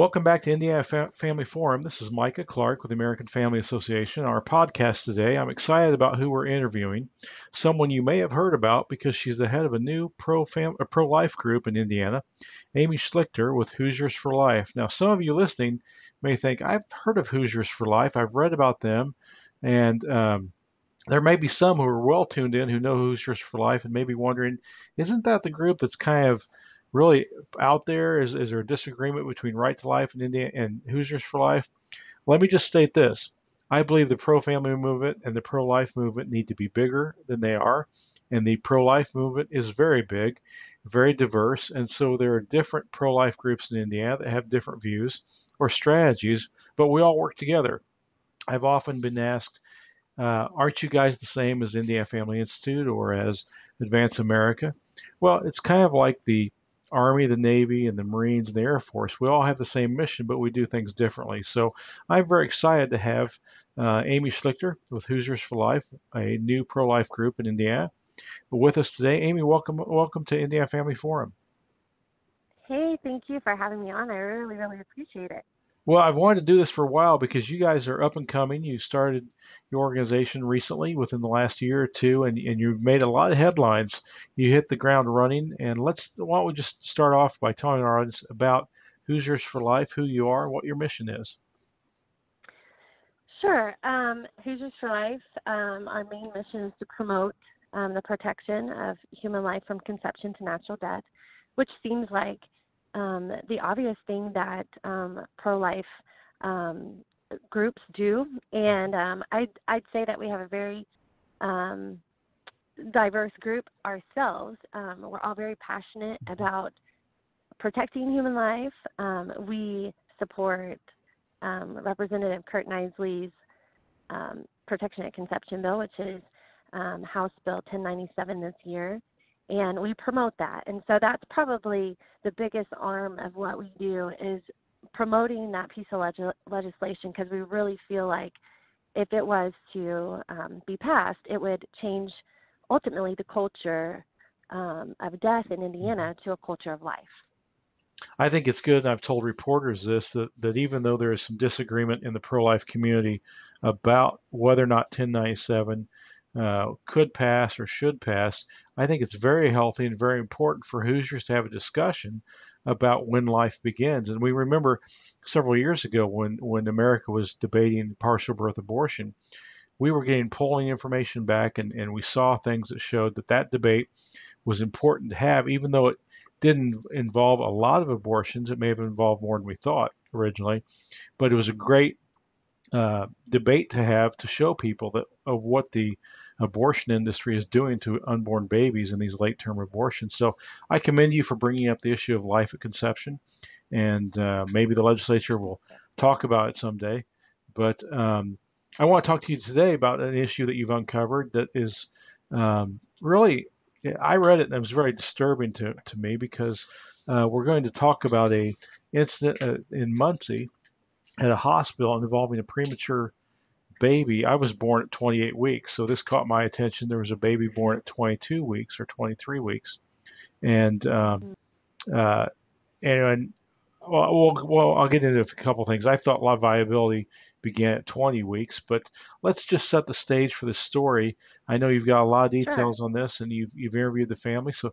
Welcome back to Indiana Family Forum. This is Micah Clark with the American Family Association. Our podcast today, I'm excited about who we're interviewing. Someone you may have heard about because she's the head of a new pro-life group in Indiana, Amy Schlichter with Hoosiers for Life. Now, some of you listening may think, I've heard of Hoosiers for Life. I've read about them. And there may be some who are well tuned in who know Hoosiers for Life and may be wondering, isn't that the group that's kind of really out there? Is there a disagreement between Right to Life and Hoosiers for Life? Let me just state this. I believe the pro-family movement and the pro-life movement need to be bigger than they are. And the pro-life movement is very big, very diverse. And so there are different pro-life groups in Indiana that have different views or strategies, but we all work together. I've often been asked, aren't you guys the same as Indiana Family Institute or as Advance America? Well, it's kind of like the Army, the Navy, and the Marines and the Air Force. We all have the same mission, but we do things differently. So I'm very excited to have Amy Schlichter with Hoosiers for Life, a new pro-life group in Indiana, with us today. Amy, welcome to Indiana Family Forum. Hey, thank you for having me on. I really, really appreciate it. Well, I've wanted to do this for a while because you guys are up and coming. You started your organization recently within the last year or two, and you've made a lot of headlines. You hit the ground running, and why don't we just start off by telling our audience about Hoosiers for Life, who you are, what your mission is. Sure. Hoosiers for Life, our main mission is to promote the protection of human life from conception to natural death, which seems like the obvious thing that pro-life groups do. And I'd say that we have a very diverse group ourselves. We're all very passionate about protecting human life. We support Representative Kurt Knisely's Protection at Conception bill, which is House Bill 1097 this year. And we promote that. And so that's probably the biggest arm of what we do is promoting that piece of legislation, because we really feel like if it was to be passed, it would change ultimately the culture of death in Indiana to a culture of life. I think it's good, and I've told reporters this, that even though there is some disagreement in the pro-life community about whether or not 1097 could pass or should pass, I think it's very healthy and very important for Hoosiers to have a discussion about when life begins. And we remember several years ago when America was debating partial birth abortion, we were getting polling information back, and we saw things that showed that debate was important to have, even though it didn't involve a lot of abortions. It may have involved more than we thought originally, but it was a great debate to have to show people of what the abortion industry is doing to unborn babies in these late-term abortions. So I commend you for bringing up the issue of life at conception, and maybe the legislature will talk about it someday. But I want to talk to you today about an issue that you've uncovered that is really, I read it and it was very disturbing to me, because we're going to talk about a incident in Muncie at a hospital involving a premature baby. I was born at 28 weeks, so this caught my attention. There was a baby born at 22 weeks or 23 weeks, and well, I'll get into a couple things. I thought live viability began at 20 weeks, but let's just set the stage for this story. I know you've got a lot of details on this, and you've interviewed the family, so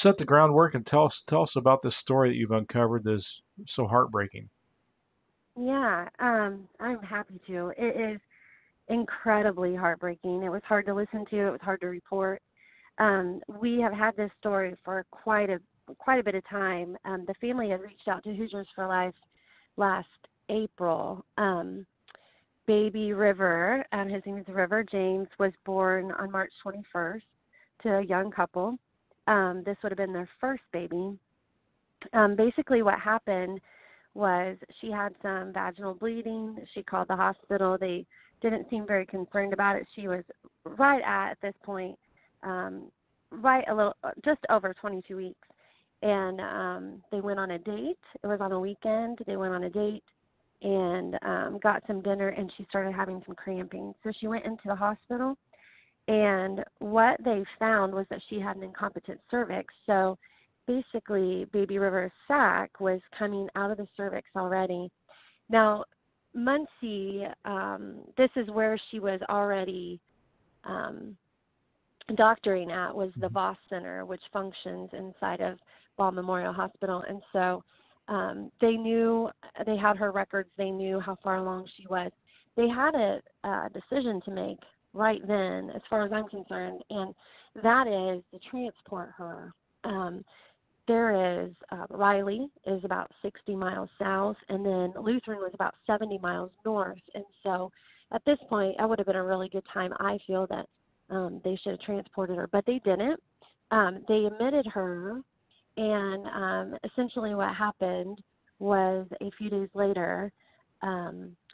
set the groundwork and tell us about this story that you've uncovered that is so heartbreaking. Yeah, I'm happy to. It is incredibly heartbreaking. It was hard to listen to. It was hard to report. We have had this story for quite a bit of time. The family had reached out to Hoosiers for Life last April. Baby River, his name is River James, was born on March 21st to a young couple. This would have been their first baby. Basically what happened was she had some vaginal bleeding. She called the hospital. They didn't seem very concerned about it. She was right at this point, just over 22 weeks. And they went on a date. It was on a weekend. They went on a date and got some dinner, and she started having some cramping. So she went into the hospital, and what they found was that she had an incompetent cervix. So basically Baby River's sac was coming out of the cervix already. Now, Muncie, this is where she was already doctoring at, was the Voss Center, which functions inside of Ball Memorial Hospital. And so they knew, they had her records, they knew how far along she was. They had a decision to make right then, as far as I'm concerned, and that is to transport her. There is Riley is about 60 miles south, and then Lutheran was about 70 miles north. And so at this point, that would have been a really good time, I feel, that they should have transported her, but they didn't. They admitted her, and essentially what happened was a few days later,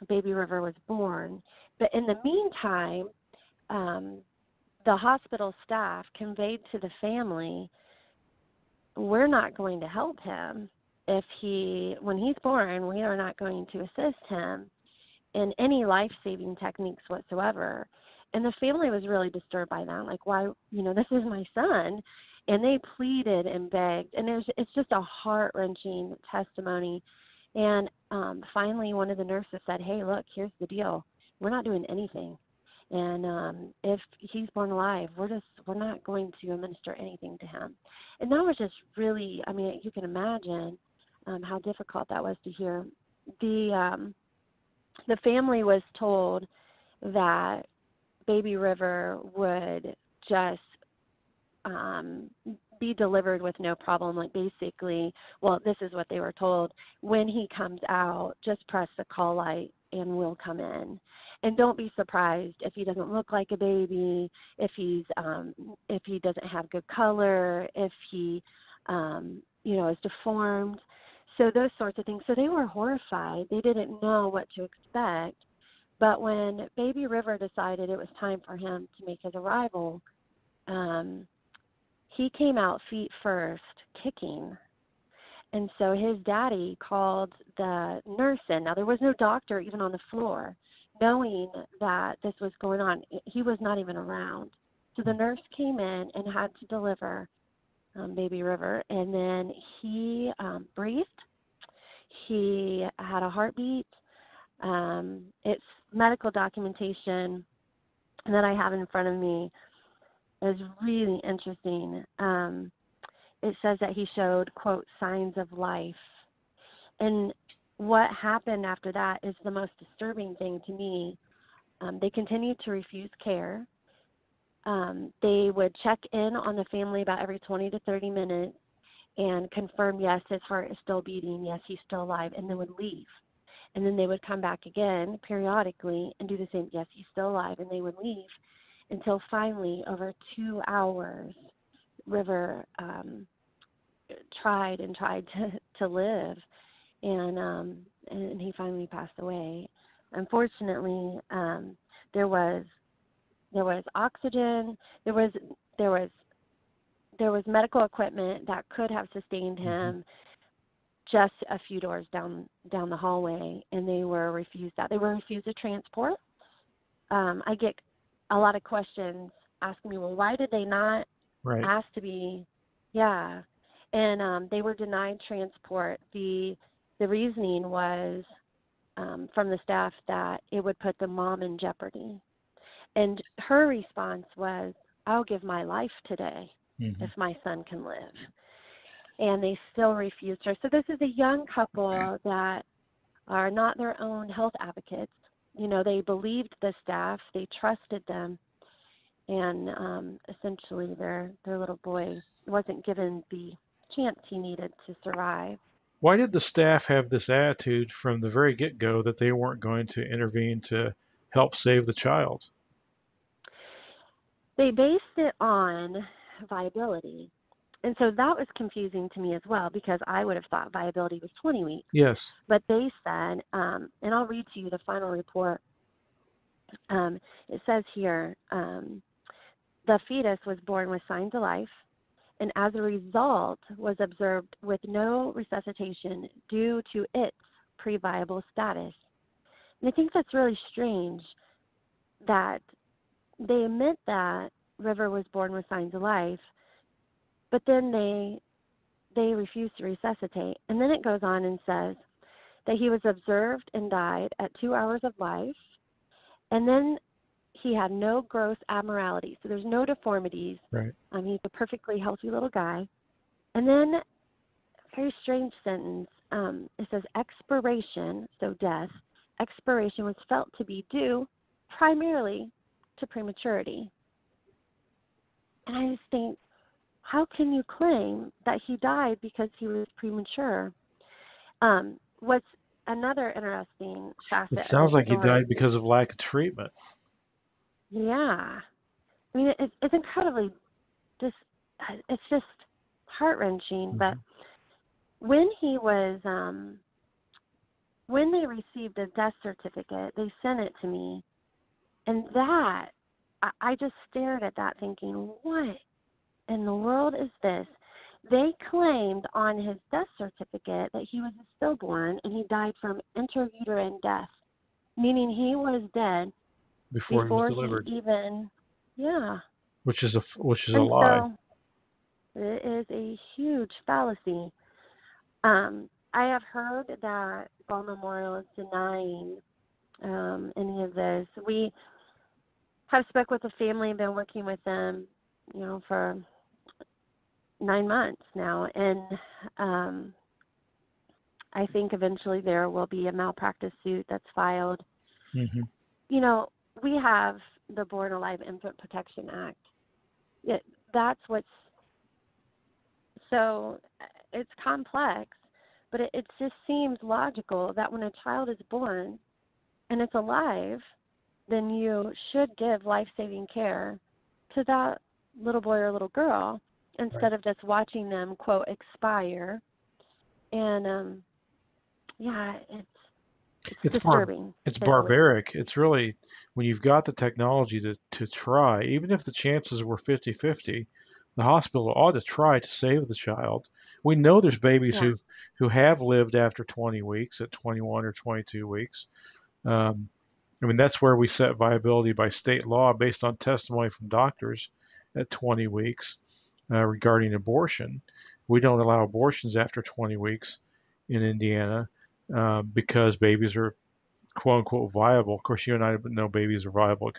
Baby River was born. But in the meantime, the hospital staff conveyed to the family, we're not going to help him. When he's born, we are not going to assist him in any life-saving techniques whatsoever. And the family was really disturbed by that. Like, why, this is my son. And they pleaded and begged. And it's just a heart-wrenching testimony. And finally, one of the nurses said, hey, look, here's the deal. We're not doing anything. And if he's born alive, we're not going to administer anything to him. And that was just really, you can imagine how difficult that was to hear. The family was told that Baby River would just be delivered with no problem. Like, basically, well, this is what they were told: when he comes out, just press the call light and we'll come in. And don't be surprised if he doesn't look like a baby, if he doesn't have good color, if he is deformed. So those sorts of things. So they were horrified. They didn't know what to expect. But when Baby River decided it was time for him to make his arrival, he came out feet first, kicking. And so his daddy called the nurse in. Now, there was no doctor even on the floor, knowing that this was going on. He was not even around. So the nurse came in and had to deliver Baby River. And then he breathed. He had a heartbeat. It's medical documentation that I have in front of me is really interesting. It says that he showed, quote, signs of life. And what happened after that is the most disturbing thing to me. They continued to refuse care. They would check in on the family about every 20 to 30 minutes and confirm, yes, his heart is still beating, yes, he's still alive, and then would leave. And then they would come back again periodically and do the same, yes, he's still alive, and they would leave until finally, over 2 hours, River tried to live, and he finally passed away. Unfortunately, there was oxygen, there was medical equipment that could have sustained him just a few doors down the hallway, and they were refused that. They were refused a transport. I get a lot of questions asking me, well, why did they not ask to be, and they were denied transport. The reasoning was from the staff that it would put the mom in jeopardy. And her response was, I'll give my life today if my son can live. And they still refused her. So this is a young couple that are not their own health advocates. They believed the staff, they trusted them, and essentially their little boy wasn't given the chance he needed to survive. Why did the staff have this attitude from the very get-go that they weren't going to intervene to help save the child? They based it on viability. And so that was confusing to me as well, because I would have thought viability was 20 weeks. Yes. But they said, and I'll read to you the final report. It says here, the fetus was born with signs of life, and as a result was observed with no resuscitation due to its pre-viable status. And I think that's really strange that they admit that River was born with signs of life, but then they they refused to resuscitate. And then it goes on and says that he was observed and died at 2 hours of life. And then he had no gross abnormalities. So there's no deformities. Right. He's a perfectly healthy little guy. And then, very strange sentence, it says expiration, so death, expiration was felt to be due primarily to prematurity. And I just think, how can you claim that he died because he was premature? What's another interesting facet? It sounds like he story, died because of lack of treatment. Yeah. I mean, it's incredibly it's just heart-wrenching. Mm-hmm. But when he was, when they received a death certificate, they sent it to me. And that, I just stared at that thinking, what in the world is this? They claimed on his death certificate that he was a stillborn and he died from intrauterine death, meaning he was dead Before he was delivered. he even, yeah. Which is a And lie. so it is a huge fallacy. I have heard that Ball Memorial is denying any of this. We have spoke with the family and been working with them, for 9 months now, and I think eventually there will be a malpractice suit that's filed. Mm-hmm. We have the Born Alive Infant Protection Act. That's what's so it's complex, but it just seems logical that when a child is born and it's alive, then you should give life-saving care to that little boy or little girl instead of just watching them, quote, expire. And, it's disturbing. It's barbaric. It's really, when you've got the technology to try, even if the chances were 50-50, the hospital ought to try to save the child. We know there's babies who have lived after 20 weeks, at 21 or 22 weeks. That's where we set viability by state law based on testimony from doctors at 20 weeks regarding abortion. We don't allow abortions after 20 weeks in Indiana because babies are quote-unquote viable. Of course, you and I know babies are viable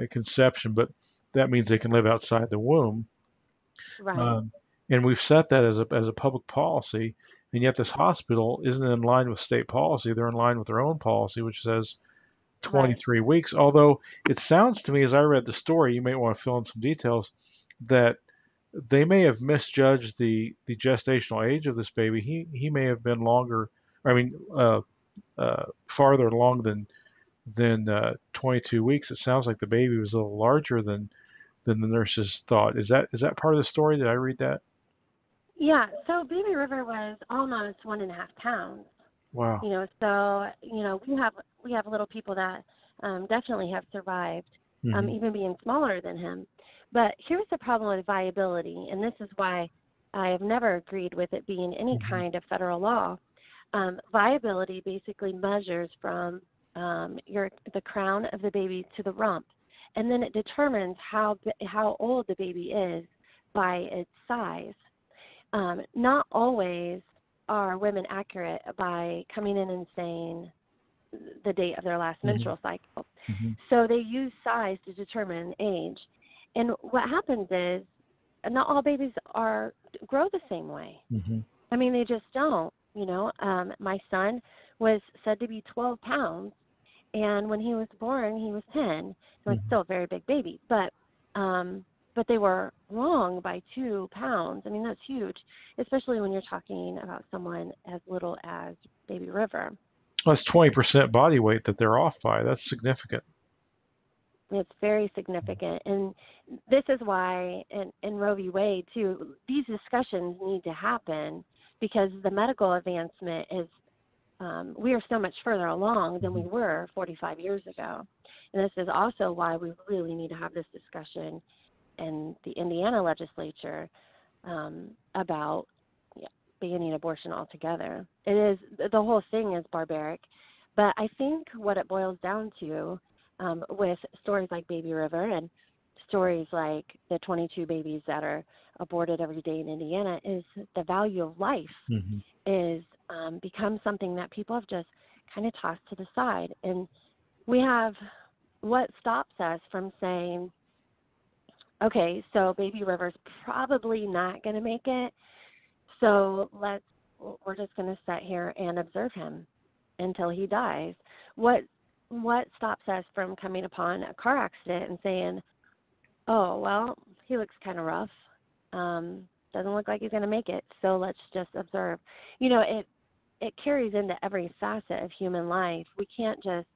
at conception, but that means they can live outside the womb. Right. And we've set that as a public policy, and yet this hospital isn't in line with state policy. They're in line with their own policy, which says 23 weeks. Although it sounds to me, as I read the story, you may want to fill in some details, that they may have misjudged the gestational age of this baby. He may have been farther along than 22 weeks. It sounds like the baby was a little larger than the nurses thought. Is that part of the story? Did I read that? Yeah. So Baby River was almost 1.5 pounds. Wow. So we have little people that definitely have survived, even being smaller than him. But here's the problem with viability, and this is why I have never agreed with it being any kind of federal law. Viability basically measures from the crown of the baby to the rump, and then it determines how old the baby is by its size. Not always are women accurate by coming in and saying the date of their last menstrual cycle. So they use size to determine age. And what happens is not all babies grow the same way. They just don't. My son was said to be 12 pounds, and when he was born, he was 10. He was still a very big baby, but they were wrong by 2 pounds. That's huge, especially when you're talking about someone as little as Baby River. Well, that's 20% body weight that they're off by. That's significant. It's very significant. And this is why in Roe v. Wade, too, these discussions need to happen because the medical advancement is, we are so much further along than we were 45 years ago. And this is also why we really need to have this discussion in the Indiana legislature about banning abortion altogether. The whole thing is barbaric, but I think what it boils down to with stories like Baby River and stories like the 22 babies that are aborted every day in Indiana is the value of life Mm-hmm. is become something that people have just kind of tossed to the side. And we have what stops us from saying, okay, so baby River's probably not going to make it, so we're just going to sit here and observe him until he dies. What stops us from coming upon a car accident and saying, oh, well, he looks kind of rough. Doesn't look like he's going to make it, so let's just observe. It carries into every facet of human life. We can't just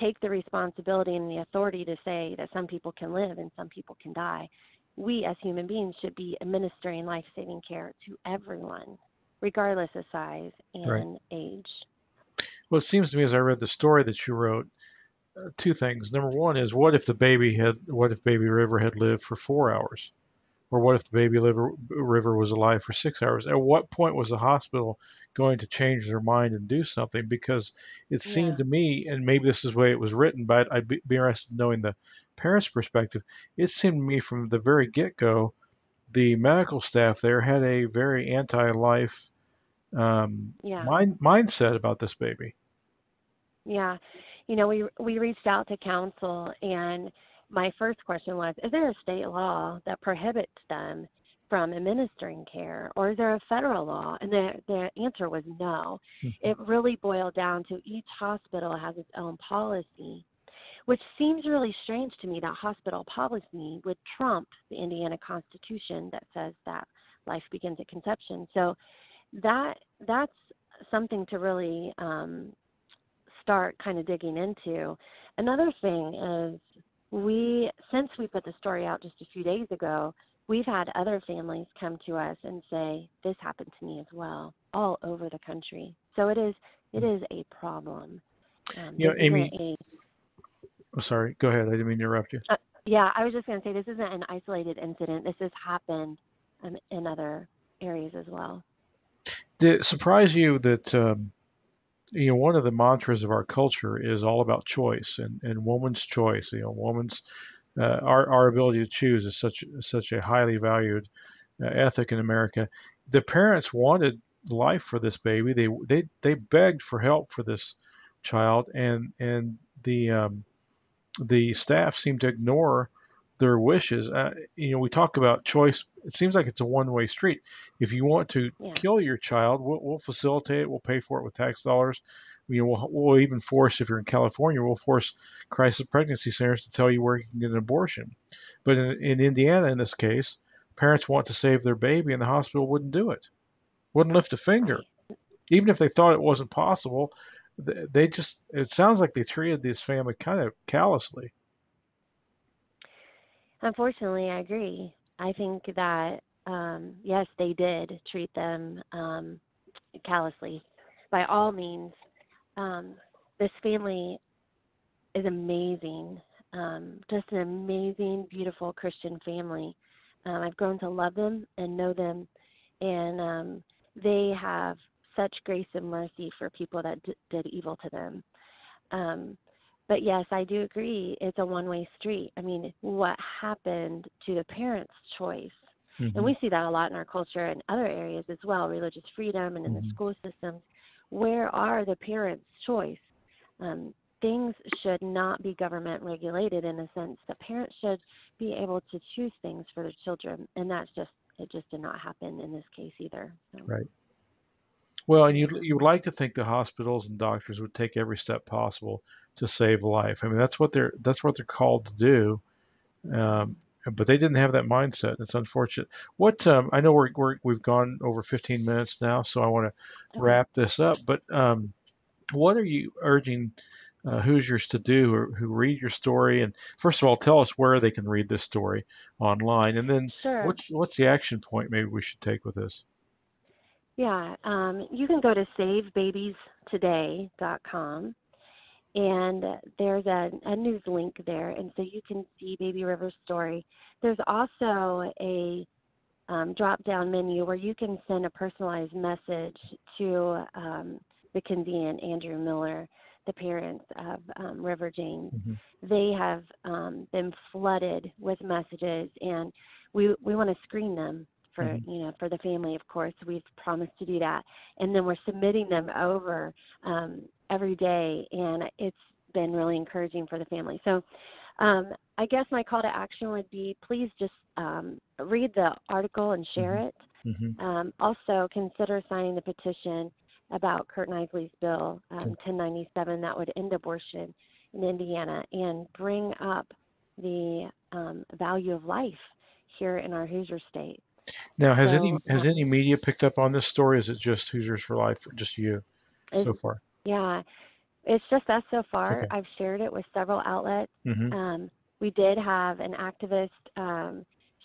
take the responsibility and the authority to say that some people can live and some people can die. We as human beings should be administering life-saving care to everyone, regardless of size and age. Well, it seems to me as I read the story that you wrote, two things. Number one is what if baby River had lived for 4 hours? Or what if the River was alive for 6 hours? At what point was the hospital going to change their mind and do something? Because it seemed to me, and maybe this is the way it was written, but I'd be interested in knowing the parents' perspective. It seemed to me from the very get-go, the medical staff there had a very anti-life mindset about this baby. Yeah. We reached out to council, and my first question was, is there a state law that prohibits them from administering care, or is there a federal law? And the answer was no. Mm-hmm. It really boiled down to each hospital has its own policy, which seems really strange to me that hospital policy would trump the Indiana Constitution that says that life begins at conception. So that's something to really start kind of digging into. Another thing is since we put the story out just a few days ago, we've had other families come to us and say, this happened to me as well, all over the country. So it is a problem. Amy, sorry, go ahead. I didn't mean to interrupt you. Yeah, I was just going to say this isn't an isolated incident. This has happened in other areas as well. Did it surprise you that one of the mantras of our culture is all about choice and woman's choice? Woman's our ability to choose is such a highly valued ethic in America. The parents wanted life for this baby. They begged for help for this child, and the staff seemed to ignore their wishes. We talk about choice. It seems like it's a one-way street. If you want to kill your child, we'll facilitate it. We'll pay for it with tax dollars. We'll even force, if you're in California, we'll force crisis pregnancy centers to tell you where you can get an abortion. But in Indiana, in this case, parents want to save their baby, and the hospital wouldn't do it. Wouldn't lift a finger, even if they thought it wasn't possible. It sounds like they treated this family kind of callously. Unfortunately, I agree. I think that, yes, they did treat them callously. By all means, this family is amazing, just an amazing, beautiful Christian family. I've grown to love them and know them, and they have such grace and mercy for people that did evil to them. But yes, I do agree. It's a one-way street. I mean, what happened to the parents' choice? Mm-hmm. And we see that a lot in our culture and other areas as well, religious freedom and in the school systems. Where are the parents' choice? Things should not be government regulated in a sense. The parents should be able to choose things for their children, and it just did not happen in this case either. So. Right. Well, and you would like to think the hospitals and doctors would take every step possible to save life. I mean, that's what they're called to do. But they didn't have that mindset. It's unfortunate. What I know we've gone over 15 minutes now, so I want to wrap this up. But what are you urging Hoosiers to do who read your story? And first of all, tell us where they can read this story online, and then what's the action point maybe we should take with this? Yeah, you can go to savebabies.today.com, and there's a news link there, and so you can see Baby River's story. There's also a drop-down menu where you can send a personalized message to Mackenzie and Andrew Miller, the parents of River James. Mm-hmm. They have been flooded with messages, and we want to screen them for Mm-hmm. for the family. Of course, we've promised to do that, and then we're submitting them over every day, and it's been really encouraging for the family. So I guess my call to action would be, please just read the article and share it. Mm-hmm. Mm-hmm. Also, consider signing the petition about Kurt Knisley's bill, Okay. 1097, that would end abortion in Indiana and bring up the value of life here in our Hoosier state. Now, has So, any media picked up on this story? Is it just Hoosiers for Life, or just you so far? yeah, it's just us so far. Okay. I've shared it with several outlets. Mm-hmm. We did have an activist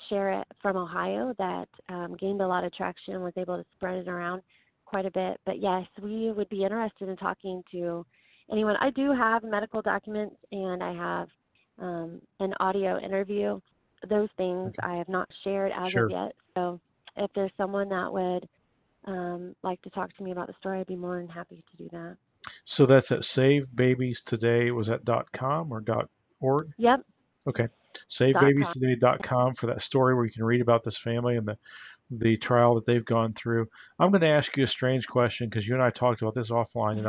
share it from Ohio that gained a lot of traction and was able to spread it around quite a bit. But yes, we would be interested in talking to anyone. I do have medical documents and I have an audio interview. Those things I have not shared as Sure. of yet. So if there's someone that would like to talk to me about the story, I'd be more than happy to do that. So that's at Save Babies Today. Was that .com or .org? Yep. Okay. .com. SaveBabiesToday.com for that story where you can read about this family and the trial that they've gone through. I'm going to ask you a strange question because you and I talked about this offline, and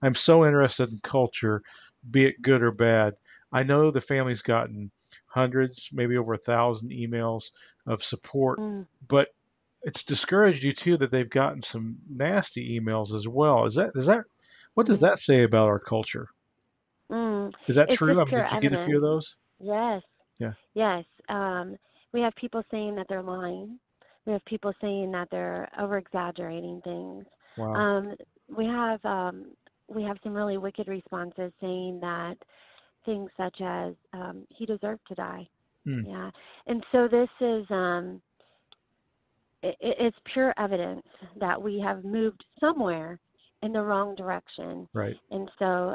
I'm so interested in culture, be it good or bad. I know the family's gotten hundreds, maybe over 1,000 emails of support, but it's discouraged you too that they've gotten some nasty emails as well. Is that what does that say about our culture? Is that It's true? just I mean, pure did you get a few of evidence. those? Yes. Yeah. Yes. We have people saying that they're lying. We have people saying that they're over exaggerating things. Wow. We have some really wicked responses saying that things such as he deserved to die. Mm. Yeah. And so this is it's pure evidence that we have moved somewhere in the wrong direction. Right. And so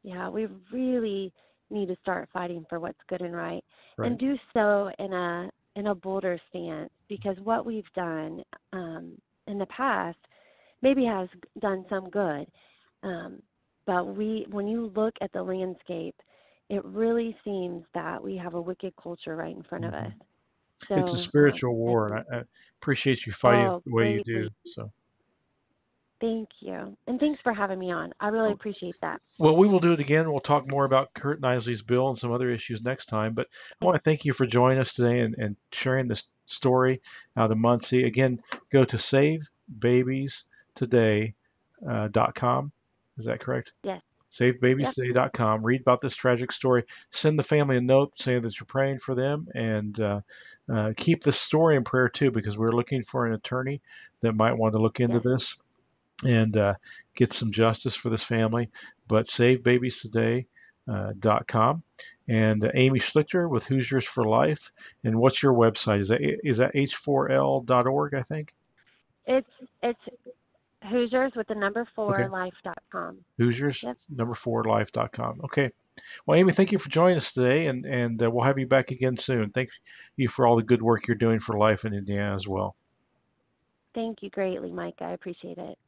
we really need to start fighting for what's good and right, and do so in a bolder stance, because what we've done in the past maybe has done some good, but when you look at the landscape, it really seems that we have a wicked culture right in front of us. So it's a spiritual war, and I appreciate you fighting the way you do. So. Thank you. And thanks for having me on. I really appreciate that. Well, we will do it again. We'll talk more about Kurt Knisley's bill and some other issues next time. But I want to thank you for joining us today and sharing this story out of Muncie. Again, go to SaveBabiesToday.com. Is that correct? Yes. SaveBabiesToday.com. Read about this tragic story. Send the family a note saying that you're praying for them, and keep this story in prayer too, because we're looking for an attorney that might want to look into this and get some justice for this family. But SaveBabiesToday.com. And Amy Schlichter with Hoosiers for Life. And what's your website? Is that h4l.org, I think? It's Hoosiers with the number 4 life.com. Hoosiers number 4 life.com. Okay. Well, Amy, thank you for joining us today, and we'll have you back again soon. Thank you for all the good work you're doing for life in Indiana as well. Thank you greatly, Micah. I appreciate it.